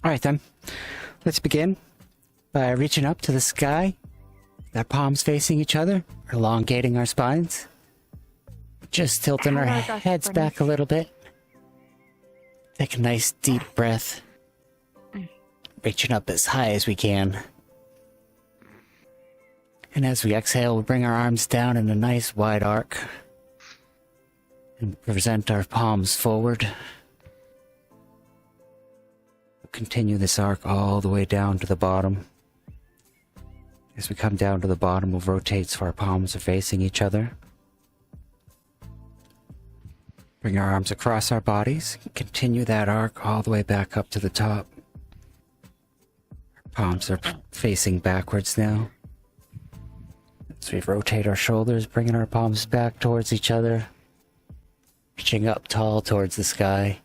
Alright then, let's begin by reaching up to the sky, our palms facing each other, elongating our spines, just tilting our heads back a little bit. Take a nice deep breath, reaching up as high as we can. And as we exhale, we'll bring our arms down in a nice wide arc and present our palms forward. Continue this arc all the way down to the bottom. As we come down to the bottom, we'll rotate so our palms are facing each other. Bring our arms across our bodies. Continue that arc all the way back up to the top. Our palms are facing backwards now. As we rotate our shoulders, bringing our palms back towards each other. Reaching up tall towards the sky.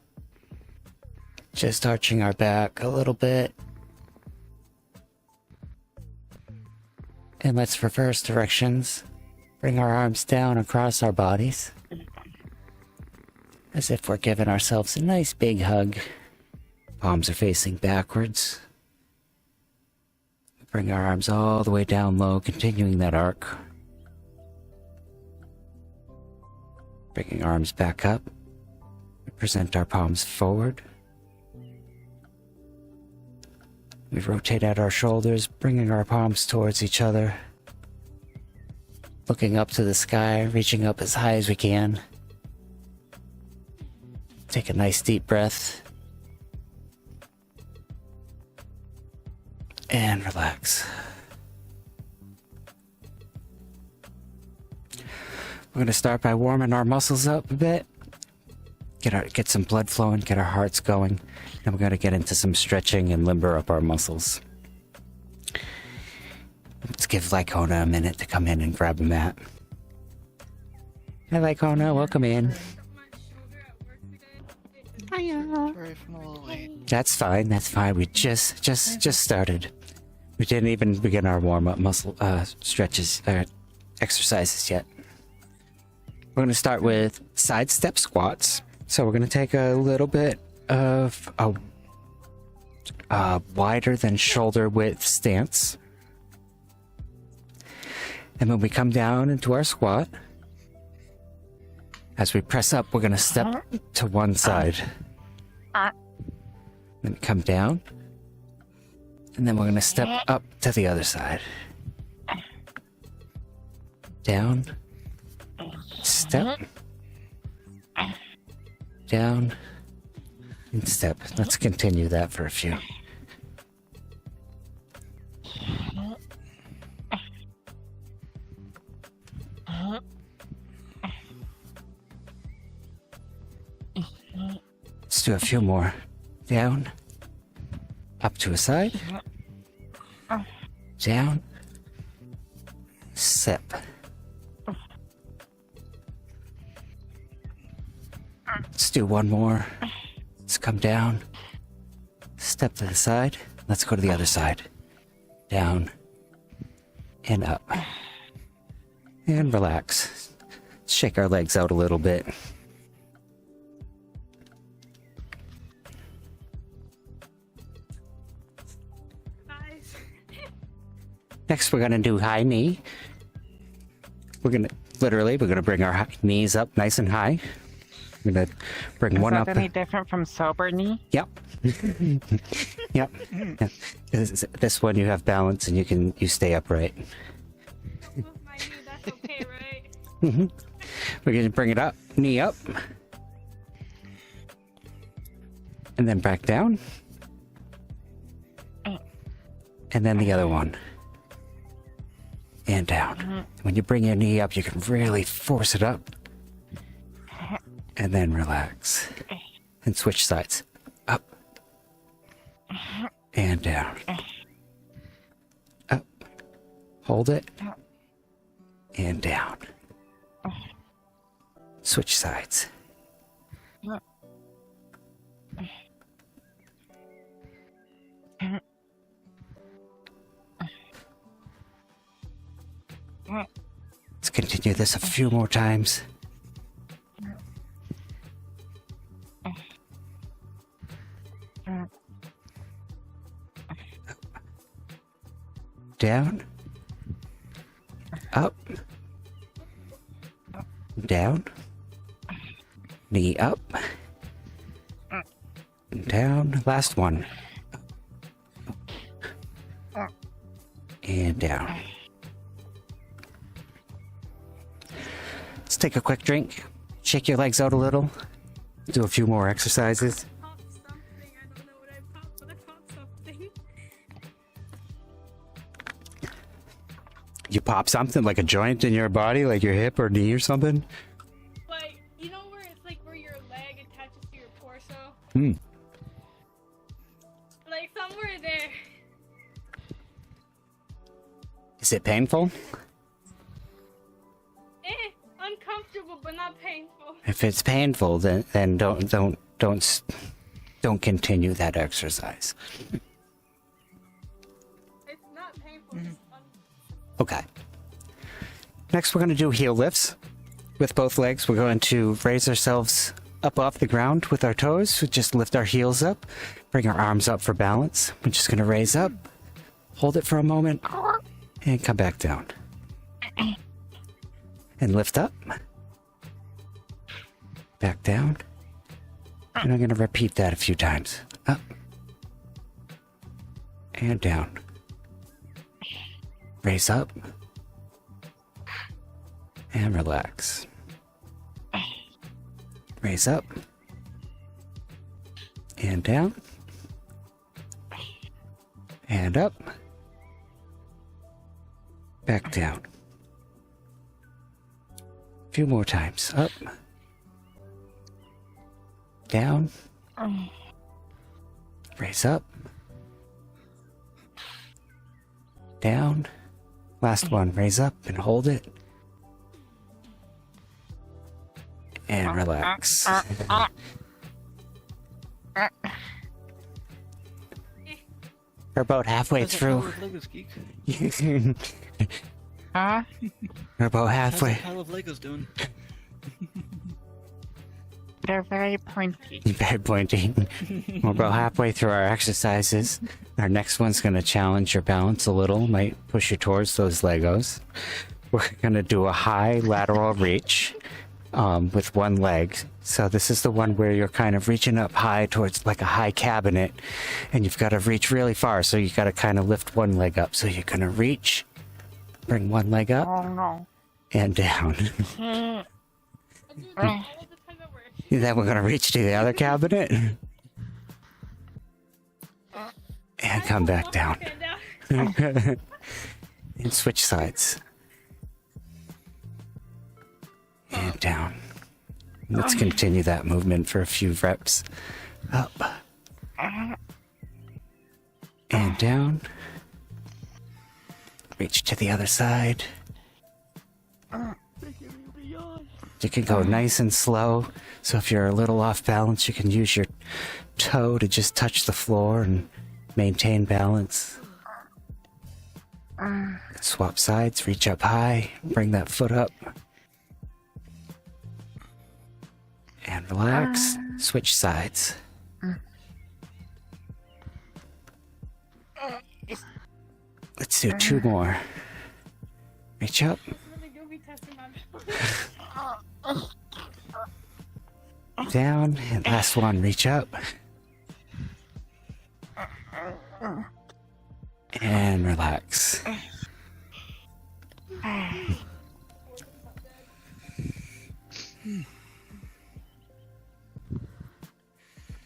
Just arching our back a little bit. And let's reverse directions. Bring our arms down across our bodies. As if we're giving ourselves a nice big hug. Palms are facing backwards. Bring our arms all the way down low, continuing that arc. Bringing arms back up. Present our palms forward. We rotate out our shoulders, bringing our palms towards each other. Looking up to the sky, reaching up as high as we can. Take a nice deep breath. And relax. We're going to start by warming our muscles up a bit. Get some blood flowing, get our hearts going. Then we're going to get into some stretching and limber up our muscles. Let's give Lycona a minute to come in and grab a mat. Hi Lycona, welcome in. Hiya. That's fine, that's fine. We just started. We didn't even begin our warm-up muscle stretches, exercises yet. We're going to start with side step squats. So we're going to take a little bit of a wider than shoulder width stance. And when we come down into our squat, as we press up, we're going to step to one side. Then come down. And then we're going to step up to the other side. Down. Step. Down. And step. Let's continue that for a few. Let's do a few more. Down. Up to a side. Down. Step. Let's do one more. Let's come down. Step to the side. Let's go to the other side. Down. And up. And relax. Shake our legs out a little bit. Next, we're going to do high knee. We're going to bring our knees up nice and high. I'm going to bring one up. Is that any different from sober knee? Yep. Yep. This one you have balance and you stay upright. With my knee, that's okay, right? We're going to bring it up, knee up. And then back down. And then the other one. And down. When you bring your knee up, you can really force it up. And then relax. And switch sides. Up. And down. Up. Hold it. And down. Switch sides. Let's continue this a few more times. down, up, down, knee up, down, last one, and down. Let's take a quick drink, shake your legs out a little, do a few more exercises. Popped something. I don't know what I popped, but I popped something. You pop something like a joint in your body, like your hip or knee or something? Like, you know where it's like where your leg attaches to your torso? Hmm. Like somewhere there. Is it painful? Uncomfortable, but not painful. If it's painful, then don't continue that exercise. It's not painful. It's Okay. Next, we're going to do heel lifts with both legs. We're going to raise ourselves up off the ground with our toes. We just lift our heels up, bring our arms up for balance. We're just going to raise up, hold it for a moment, and come back down. And lift up, back down, and I'm going to repeat that a few times. Up, and down. Raise up, and relax. Raise up, and down, and up, back down. A few more times. Up, down, raise up, down. Last one, raise up and hold it. And relax. We're about halfway through. Huh? We're about halfway. How's the pile of Legos doing? They're very pointy. Very pointy. We're about halfway through our exercises. Our next one's going to challenge your balance a little, might push you towards those Legos. We're going to do a high lateral reach with one leg. So this is the one where you're kind of reaching up high towards like a high cabinet, and you've got to reach really far. So you got to kind of lift one leg up. So you're going to reach, bring one leg up, Oh no. and down. I do that all the time at work. Then we're going to reach to the other cabinet. And come back down. And And switch sides. And down. Let's continue that movement for a few reps. Up. And down. Reach to the other side. You can go nice and slow. So if you're a little off balance, you can use your toe to just touch the floor and maintain balance. Swap sides, reach up high, bring that foot up. And relax, switch sides. Let's do two more. Reach up, really do be testing my down, and last one, reach up. And relax.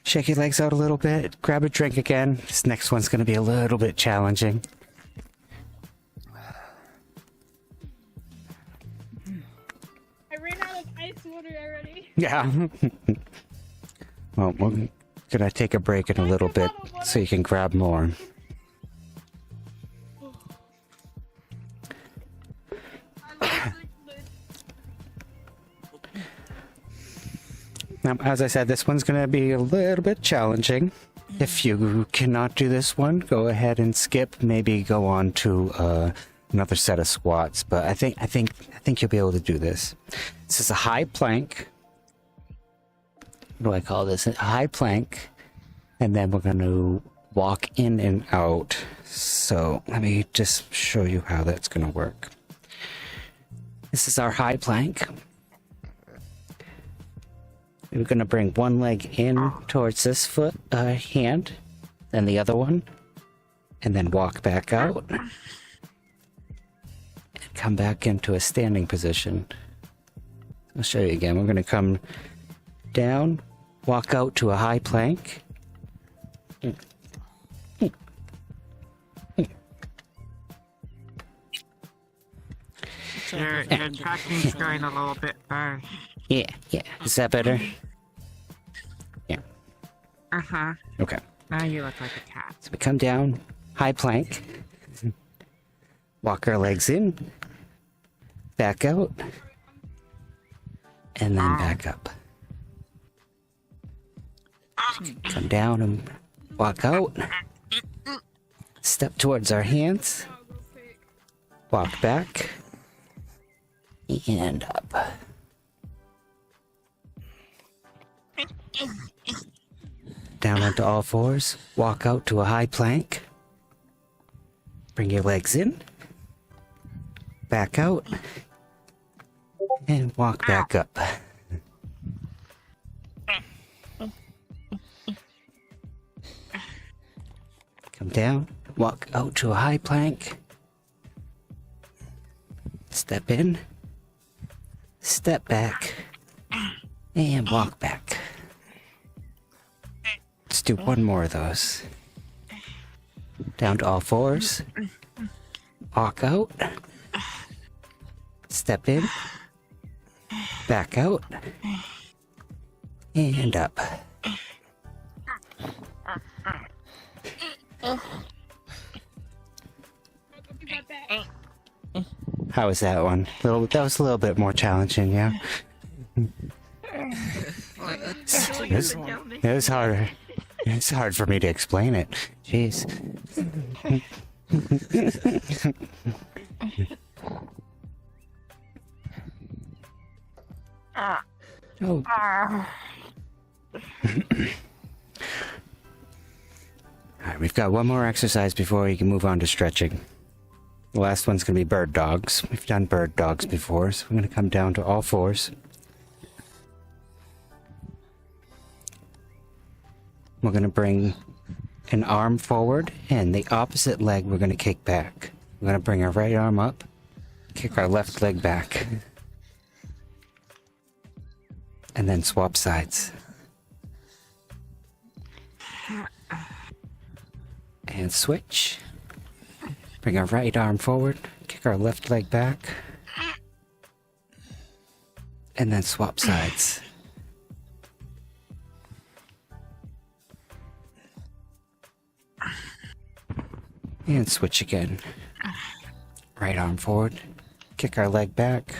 Shake your legs out a little bit, grab a drink again. This next one's going to be a little bit challenging. I ran out of ice water already. Yeah. Well, we're gonna take a break in a little bit so you can grab more. Now, as I said, this one's gonna be a little bit challenging. If you cannot do this one, go ahead and skip. Maybe go on to another set of squats. But I think you'll be able to do this. This is a high plank. What do I call this? A high plank, and then we're going to walk in and out. So let me just show you how that's going to work. This is our high plank. We're going to bring one leg in towards this foot, hand, then the other one, and then walk back out. And come back into a standing position. I'll show you again. We're going to come down, walk out to a high plank. Your tracking's going a little bit far. Yeah. Is that better? Yeah. Uh-huh. Okay. Now you look like a cat. So we come down, high plank, walk our legs in, back out, and then back up. Come down and walk out, step towards our hands, walk back, and up. Down onto all fours, walk out to a high plank, bring your legs in, back out, and walk back up. Come down, walk out to a high plank, step in, step back, and walk back. Let's do one more of those. Down to all fours, walk out, step in, back out, and up. How was that one? That was a little bit more challenging, yeah? It was harder. It's hard for me to explain it. Jeez. Oh. Alright, we've got one more exercise before you can move on to stretching. The last one's going to be bird dogs. We've done bird dogs before, so we're going to come down to all fours. We're going to bring an arm forward, and the opposite leg we're going to kick back. We're going to bring our right arm up, kick our left leg back, and then swap sides. And switch. Bring our right arm forward, kick our left leg back, and then swap sides. And switch again. Right arm forward, kick our leg back,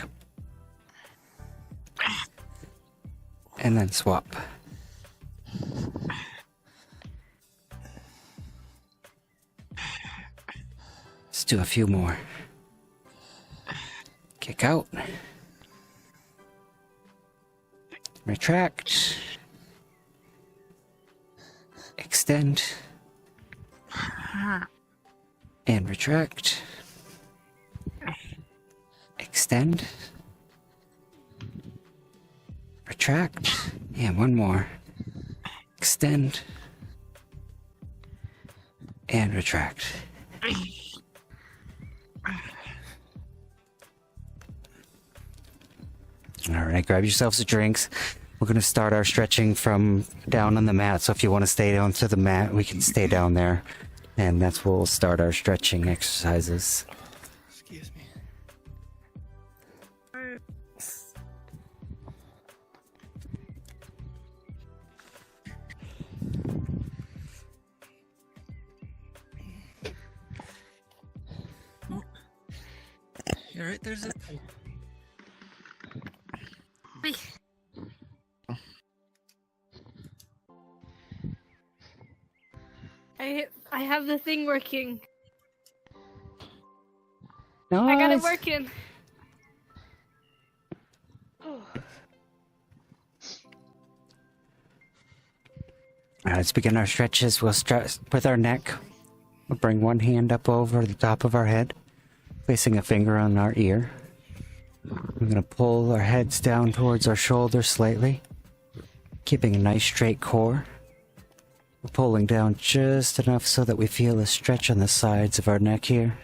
and then swap. Let's do a few more. Kick out. Retract. Extend. And retract. Extend. Retract. And one more. Extend. And retract. Alright, grab yourselves a drinks. We're going to start our stretching from down on the mat, so if you want to stay down to the mat, we can stay down there. And that's where we'll start our stretching exercises. Excuse me. You're right, there's a... I have the thing working. Nice. I got it working. Let's begin our stretches. We'll start with our neck. We'll bring one hand up over the top of our head, placing a finger on our ear. We're going to pull our heads down towards our shoulders slightly, keeping a nice straight core. We're pulling down just enough so that we feel a stretch on the sides of our neck here.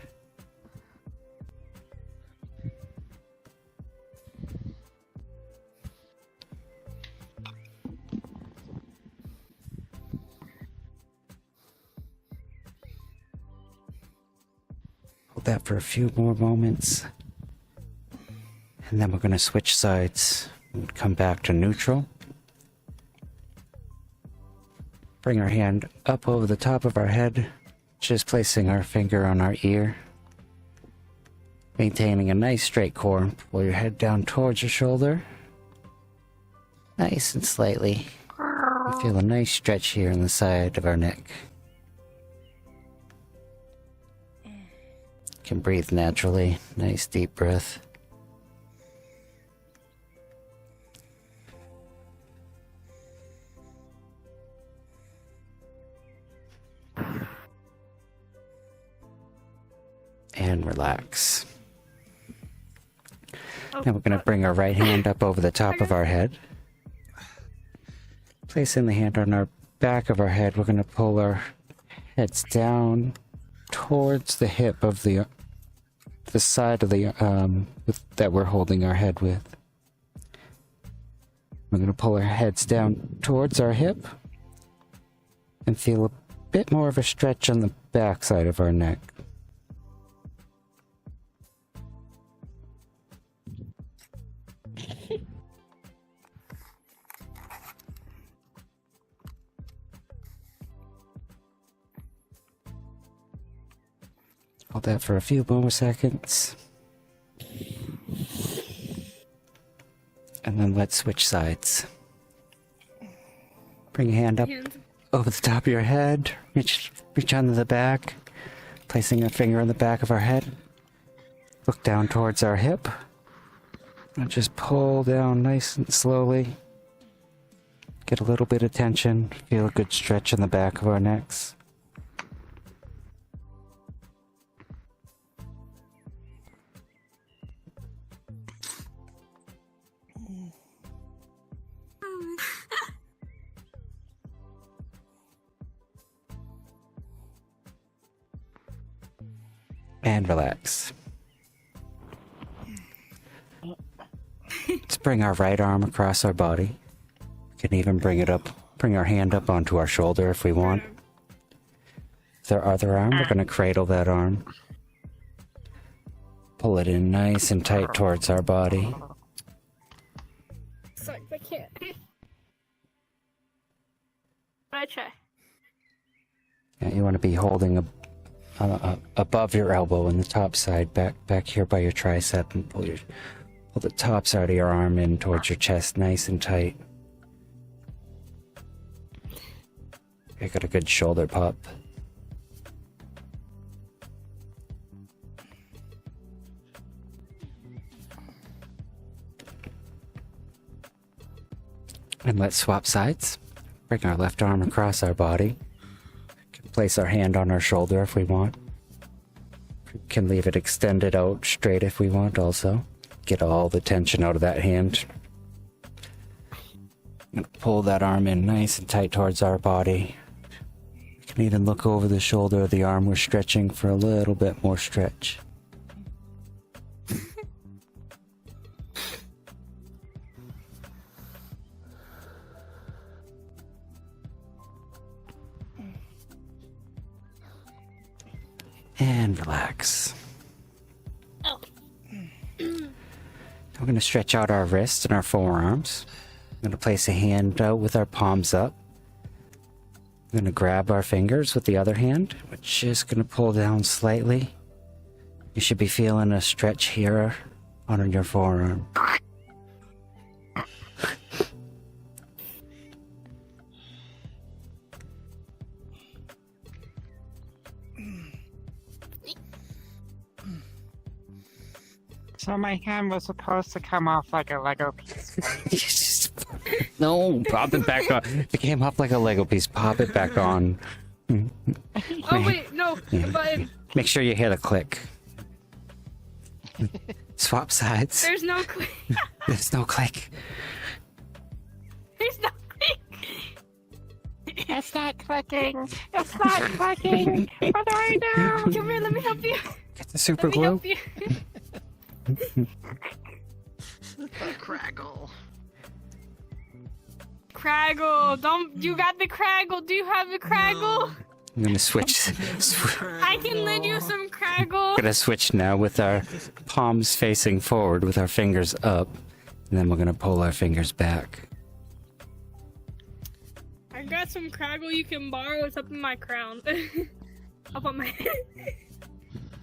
Hold that for a few more moments. And then we're going to switch sides and come back to neutral. Bring our hand up over the top of our head, just placing our finger on our ear. Maintaining a nice straight core. Pull your head down towards your shoulder. Nice and slightly. We feel a nice stretch here on the side of our neck. Can breathe naturally. Nice deep breath. And relax. Now we're going to bring our right hand up over the top of our head. Placing the hand on our back of our head, we're going to pull our heads down towards the hip of the side of the that we're holding our head with. We're going to pull our heads down towards our hip and feel a bit more of a stretch on the back side of our neck. Hold that for a few more seconds. And then let's switch sides. Bring your hand up over the top of your head. Reach onto the back. Placing a finger on the back of our head. Look down towards our hip. And just pull down nice and slowly. Get a little bit of tension. Feel a good stretch in the back of our necks. And relax. Let's bring our right arm across our body. We can even bring our hand up onto our shoulder if we want. With our other arm, we're going to cradle that arm. Pull it in nice and tight towards our body. Sucks, I can't. But I try. Yeah, you want to be holding above your elbow on the top side, back here by your tricep, and pull the top side of your arm in towards your chest, nice and tight. You got a good shoulder pop. And let's swap sides. Bring our left arm across our body. Place our hand on our shoulder if we want. We can leave it extended out straight if we want also. Get all the tension out of that hand. And pull that arm in nice and tight towards our body. We can even look over the shoulder of the arm we're stretching for a little bit more stretch. And relax. Oh. We're going to stretch out our wrists and our forearms. I'm going to place a hand out with our palms up. I'm going to grab our fingers with the other hand. We're just going to pull down slightly. You should be feeling a stretch here on your forearm. So my hand was supposed to come off like a Lego piece. No, pop it back on. It came up like a Lego piece. Pop it back on. Oh wait, no, the button. Make sure you hear the click. Swap sides. There's no click. There's no click. There's no click. It's not clicking. It's not clicking. What do I do? Come here, let me help you. Get the super Let me glue. help you. Craggle. Craggle, don't you got the Craggle? Do you have the Craggle? I'm gonna switch. I can lend you some Craggle. Gonna switch now with our palms facing forward, with our fingers up, and then we're gonna pull our fingers back. I got some Craggle you can borrow. It's up in my crown. Up on my head.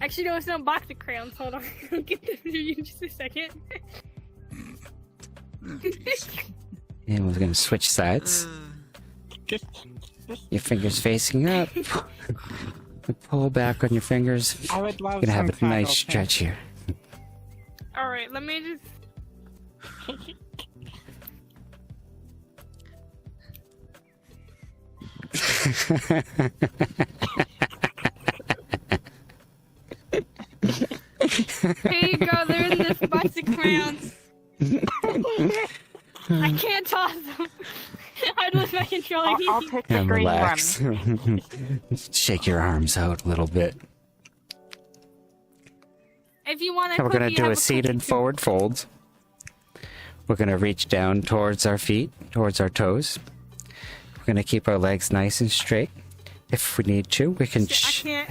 Actually, no, it's not a box of crayons. Hold on. I'll get them to you in just a second. And we're gonna switch sides. Your fingers facing up. Pull back on your fingers. I would love You're gonna have some a nice Craggle, stretch here. Alright, let me just... Here you go, they're in this box of crayons. I can't toss them. I'd lose my control. I'll take the And green relax. one. Shake your arms out a little bit. If you want a Now we're gonna cookie, do have a seated cookie too. forward fold. We're gonna reach down towards our feet, towards our toes. We're gonna keep our legs nice and straight. If we need to, we can. I can't.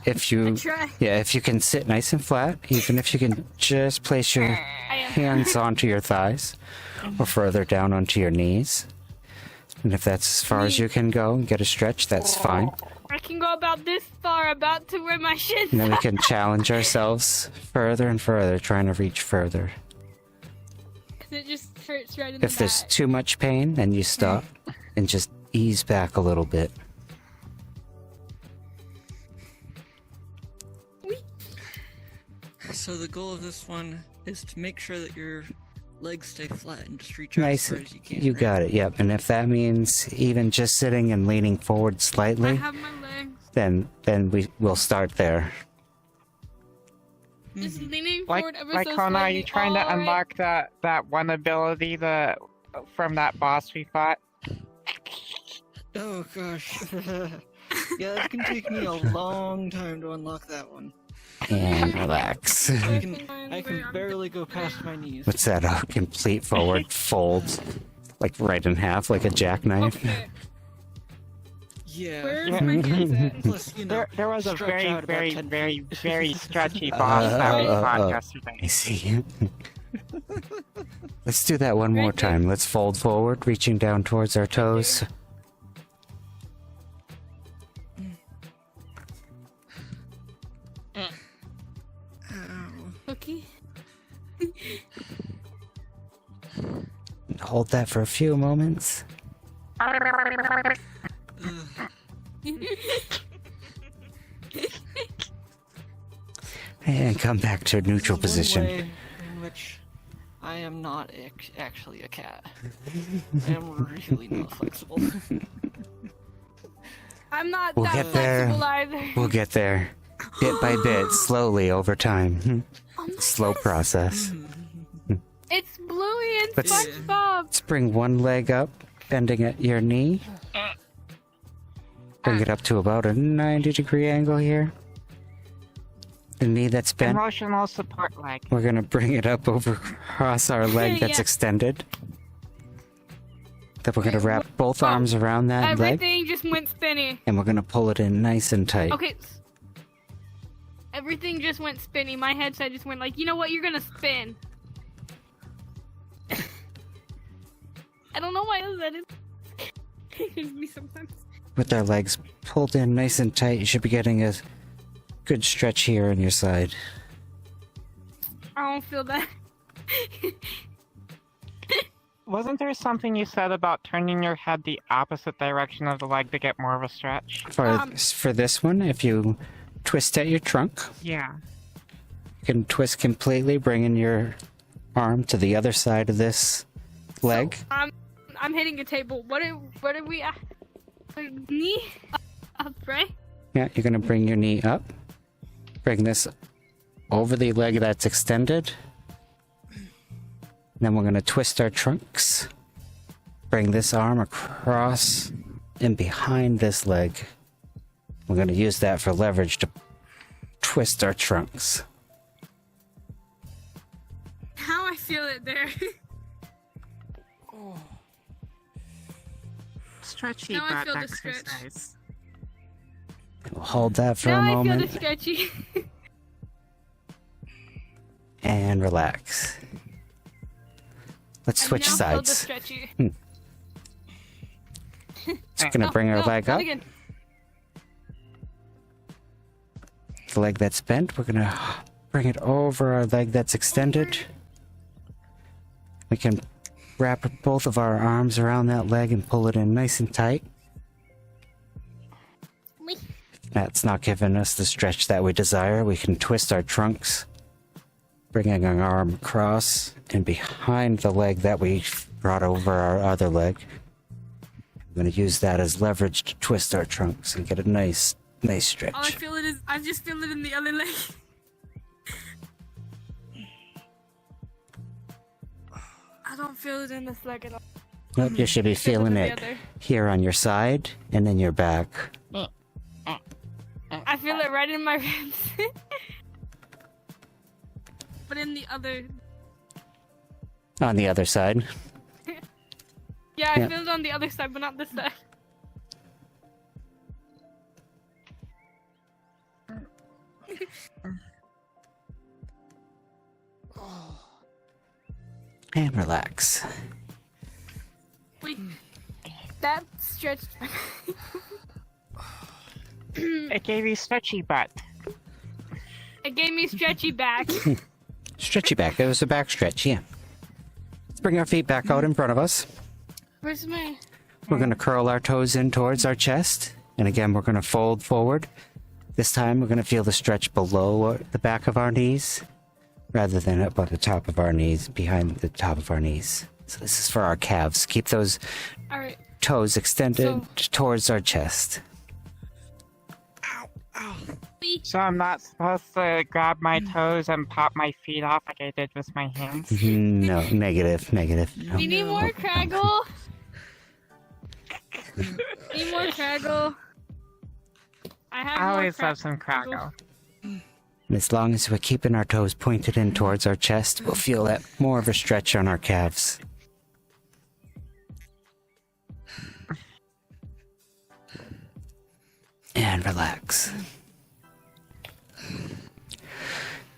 If you, try. yeah, if you can sit nice and flat, even if you can just place your I am. hands onto your thighs or further down onto your knees. And if that's as far as you can go and get a stretch, that's fine. I can go about this far, about to where my shins And then we are. can challenge ourselves further and further, trying to reach further. It just hurts right in the If there's back. too much pain, then you stop and just ease back a little bit. So the goal of this one is to make sure that your legs stay flat and just reach out Nice. as far as you can. You right? got it, yep. And if that means even just sitting and leaning forward I slightly, have my legs. then we'll start there. Just leaning Like, forward ever like so Kona, are slightly. you trying to All right. unlock that one ability that from that boss we fought? Oh gosh. Yeah, it's gonna take me a long time to unlock that one. And relax. I can barely go past my knees. What's that? A complete forward fold, like right in half, like a jackknife. Okay, Yeah. where's Yeah. my guns at? Plus, you know, There was a stretch very, out about very, 10 very, feet. very stretchy boss that we fought yesterday. I see. Let's do that one more Right there. time. Let's fold forward, reaching down towards our toes. Cookie? Hold that for a few moments. And come back to neutral This is one position. way in which I am not actually a cat. I am really not flexible. I'm not We'll that get there. flexible either. We'll get there. Bit by bit, slowly over time. Oh my Slow goodness. process. It's Bluey and Let's- SpongeBob. Let's bring one leg up, bending at your knee. Bring it up to about a 90-degree angle here. The knee that's bent, Emotional support leg. we're gonna bring it up over across our leg that's Yeah. extended. Then we're gonna wrap both arms around that leg, Everything just went spinny. and we're gonna pull it in nice and tight. Okay. Everything just went spinny. My headset just went like, you know what? You're gonna spin. I don't know why that is. It's me sometimes. With our legs pulled in nice and tight, you should be getting a good stretch here on your side. I don't feel that. Wasn't there something you said about turning your head the opposite direction of the leg to get more of a stretch? For this one, if you twist at your trunk, Yeah. you can twist completely, bringing your arm to the other side of this leg. So, I'm hitting a table. What are we at? Knee up, right? Yeah, you're gonna bring your knee up. Bring this over the leg that's extended. Then we're gonna twist our trunks. Bring this arm across and behind this leg. We're gonna use that for leverage to twist our trunks. How I feel it there. Stretchy Now I butt feel the stretch. exercise. We'll hold that for now a I feel moment the stretchy. and relax. Let's switch I now feel the sides. stretchy. Just gonna bring our leg not up. again. The leg that's bent, we're gonna bring it over our leg that's extended. We can wrap both of our arms around that leg and pull it in nice and tight. Wee. If that's not giving us the stretch that we desire, we can twist our trunks, bringing our arm across and behind the leg that we brought over our other leg. I'm gonna use that as leverage to twist our trunks and get a nice stretch. All I feel it is, I just feel it in the other leg. I don't feel it in this leg at all. Nope, you should be Feel feeling in the it other. here on your side and then your back. I feel it right in my ribs. But in the other... On the other side. Yeah, I Yeah. feel it on the other side, but not this side. And relax. Wait. That stretched... It gave you stretchy butt. It gave me stretchy back. Stretchy back. It was a back stretch, yeah. Let's bring our feet back out in front of us. Where's my... We're going to curl our toes in towards our chest. And again, we're going to fold forward. This time, we're going to feel the stretch below the back of our knees, rather than up on the top of our knees, behind the top of our knees. So this is for our calves. Keep those Alright. toes extended towards our chest. So I'm not supposed to grab my toes and pop my feet off like I did with my hands? No, negative. No. We need more Craggle. Need more Craggle. I have I more always love some Craggle. And as long as we're keeping our toes pointed in towards our chest, we'll feel that more of a stretch on our calves. And relax.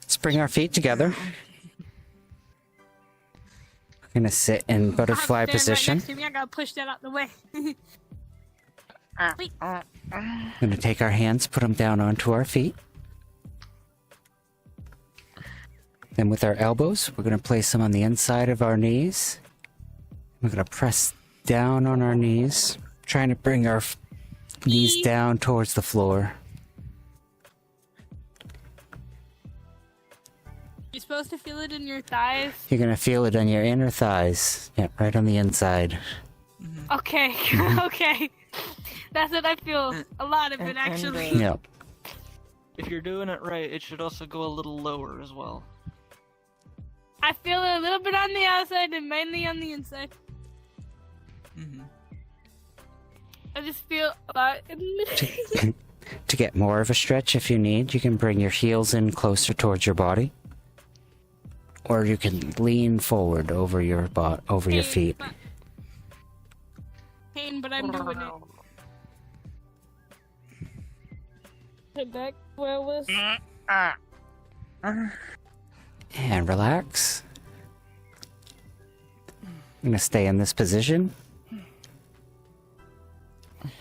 Let's bring our feet together. We're gonna sit in butterfly I have to stand position. Right next to me. I gotta push that out the way. Wait. We're gonna take our hands, put them down onto our feet. Then with our elbows, we're gonna place them on the inside of our knees. We're gonna press down on our knees, trying to bring our knees down towards the floor. You're supposed to feel it in your thighs. You're gonna feel it on your inner thighs. Yeah, right on the inside. Okay, okay. That's what I feel. A lot of it, And, actually. Yep. If you're doing it right, it should also go a little lower as well. I feel it a little bit on the outside and mainly on the inside. Mm-hmm. I just feel a lot in the middle. To get more of a stretch, if you need, you can bring your heels in closer towards your body. Or you can lean forward over your your feet. Pain, but I'm doing it. Head back where I was. And relax. I'm gonna stay in this position.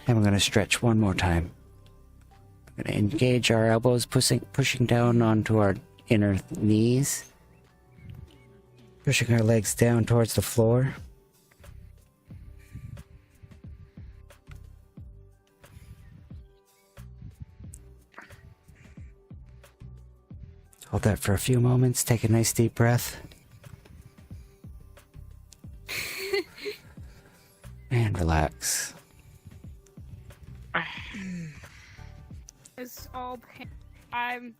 And we're gonna stretch one more time. We're gonna engage our elbows, pushing down onto our inner knees. Pushing our legs down towards the floor. Hold that for a few moments. Take a nice deep breath. relax. It's all pain.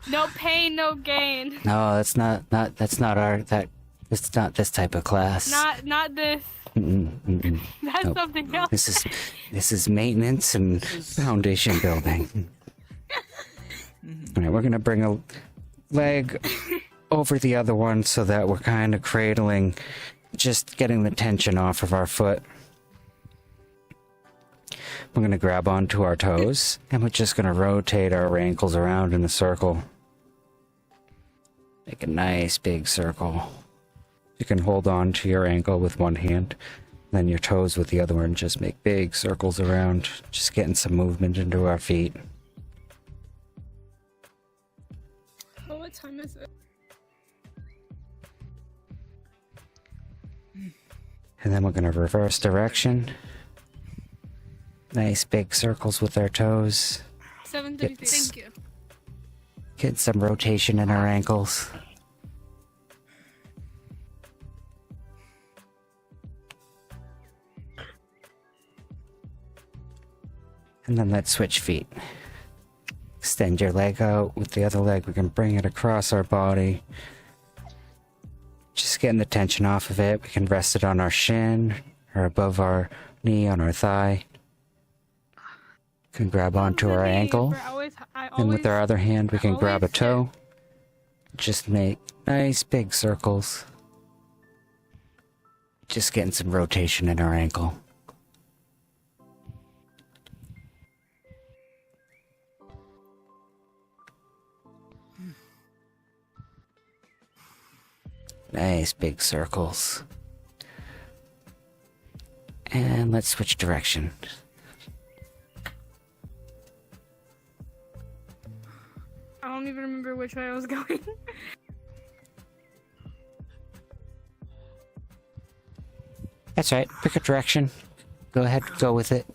No pain, no gain. No, that's not that's not our that. It's not this type of class. Not this. That's Nope. something else. This is maintenance and foundation building. All right, we're gonna bring a leg over the other one so that we're kind of cradling, just getting the tension off of our foot. We're gonna grab onto our toes, and we're just gonna rotate our ankles around in a circle. Make a nice big circle. You can hold on to your ankle with one hand, then your toes with the other one. Just make big circles around, just getting some movement into our feet. Oh, what time is it? And then we're gonna reverse direction. Nice big circles with our toes. 7:33. It's- Thank you. Get some rotation in our ankles. And then let's switch feet. Extend your leg out. With the other leg, we can bring it across our body. Just getting the tension off of it. We can rest it on our shin or above our knee on our thigh. Can grab onto our ankle. And with our other hand, we can grab a toe. Just make nice big circles. Just getting some rotation in our ankle. Nice big circles. And let's switch direction. I don't even remember which way I was going. That's right. Pick a direction. Go ahead, go with it.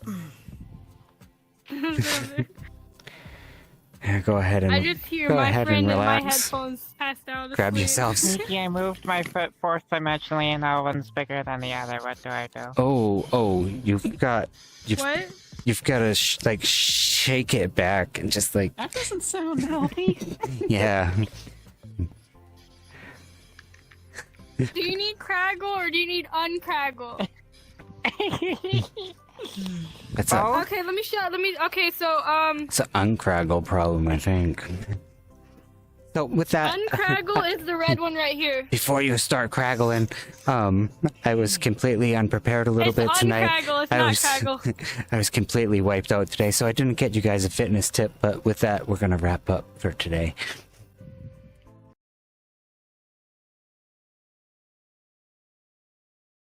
Go ahead and I just hear go my ahead friend and in my relax. headphones passed out. Grab asleep. yourselves. Sneaky, I moved my foot fourth dimensionally and now one's bigger than the other. What do I do? Oh, you've got What? you've got to like shake it back and just like That doesn't sound healthy. yeah. Do you need Craggle or do you need uncraggle? That's a Okay, let me show. Okay, so it's an uncraggle problem, I think. So with that, uncraggle is the red one right here. before you start craggling, I was completely unprepared a little It's bit tonight. uncraggle, it's I not was craggle. I was completely wiped out today, so I didn't get you guys a fitness tip. But with that, we're gonna wrap up for today.